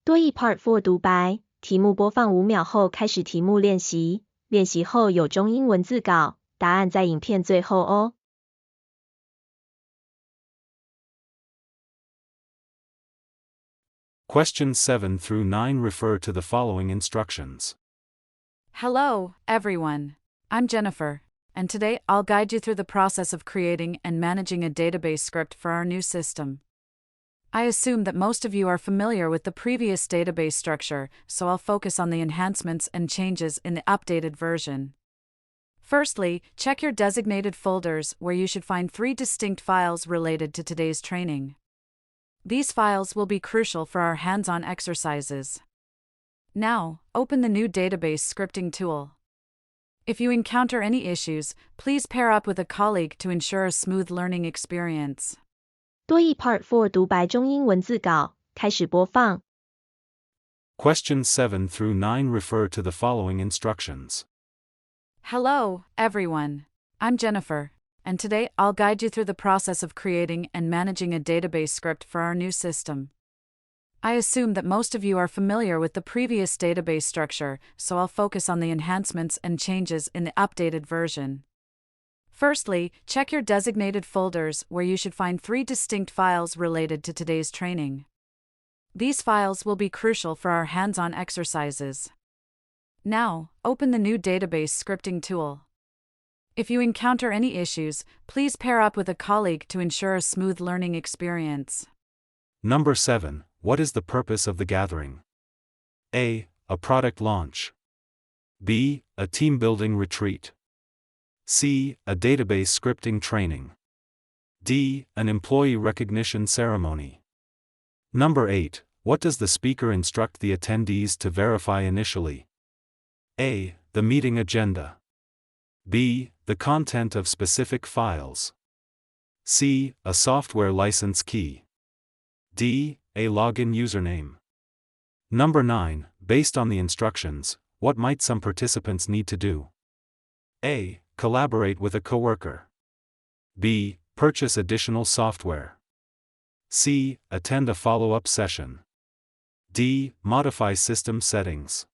多益 part4 独白，题目播放5秒后开始题目练习，练习后有中英文字稿，答案在影片最后哦。Questions 7 through 9 refer to the following instructions. Hello, everyone. I'm Jennifer, and today I'll guide you through the process of creating and managing a database script for our new system. I assume that most of you are familiar with the previous database structure, so I'll focus on the enhancements and changes in the updated version. Firstly, check your designated folders where you should find 3 distinct files related to today's training. These files will be crucial for our hands-on exercises. Now, open the new database scripting tool. If you encounter any issues, please pair up with a colleague to ensure a smooth learning experience. 多益 part4 独白中英文字稿，开始播放。Questions 7 through 9 refer to the following instructions. Hello, everyone. I'm Jennifer, and today I'll guide you through the process of creating and managing a database script for our new system. I assume that most of you are familiar with the previous database structure, so I'll focus on the enhancements and changes in the updated version. Firstly, check your designated folders where you should find 3 distinct files related to today's training. These files will be crucial for our hands-on exercises. Now, open the new database scripting tool. If you encounter any issues, please pair up with a colleague to ensure a smooth learning experience. Number 7. What is the purpose of the gathering? A. A product launch. B. A team-building retreat. C. A database scripting training. D. An employee recognition ceremony. Number 8. What does the speaker instruct the attendees to verify initially? A. The meeting agenda. B. The content of specific files. C. A software license key. D. A login username. Number 9. Based on the instructions, what might some participants need to do? A. Collaborate with a coworker. B. Purchase additional software. C. Attend a follow-up session. D. Modify system settings.